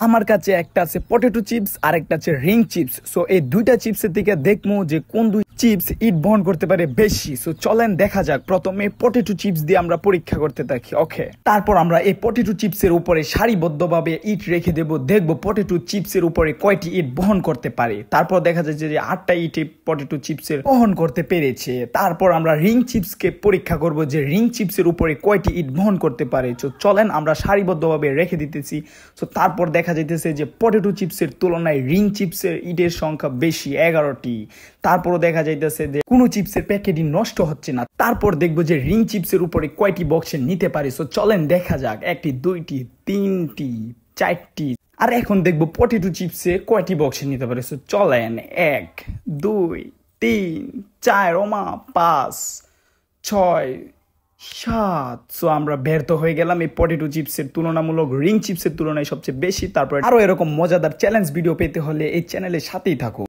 আমার কাছে একটা আছে পটেটো চিপস আর একটা আছে রিং চিপস। সো এই দুইটা চিপসের দিকে দেখবো যে কোন দুই চিপস ইট বহন করতে পারে বেশি। সো চলেন দেখা যাক। প্রথমে পটেটো চিপস দিয়ে আমরা পরীক্ষা করতে থাকি। ওকে, তারপর আমরা এই পটেটো চিপসের উপরে সারিবদ্ধভাবে ইট রেখে দেব, দেখবো পটেটো চিপসের উপরে কয়টি ইট বহন করতে পারে। তারপর দেখা যাচ্ছে যে 8টা ইট পটেটো চিপসের বহন করতে পেরেছে। তারপর আমরা রিং চিপসকে পরীক্ষা করব যে রিং চিপসের উপরে কয়টি ইট বহন করতে পারে। তো চলেন আমরা সারিবদ্ধভাবে রেখে দিতেছি। তো তারপর দেখা যাইতেছে যে পটেটো চিপসের তুলনায় রিং চিপসের ইটের সংখ্যা বেশি, 11টি। তারপরও দেখা যাইতেছে যে কোনো চিপসের প্যাকেটই নষ্ট হচ্ছে না। তারপর দেখবো যে রিং চিপসের উপরে কয়টি বক্সে নিতে পারে। সো চলেন দেখা যাক, 1টি 2টি 3টি 4টি। আর এখন দেখবো পটেটো চিপসে কয়টি বক্সে নিতে পারে। সো চলেন 1 2 3 4 ওমা 5 6 7। সো আমরা ব্যর্থ হয়ে গেলাম। এই পটেটো চিপসের তুলনামূলক রিং চিপসের তুলনায় সবচেয়ে বেশি। তারপর আরো এরকম মজাদার চ্যালেঞ্জ ভিডিও পেতে হলে এই চ্যানেলের সাথেই থাকো।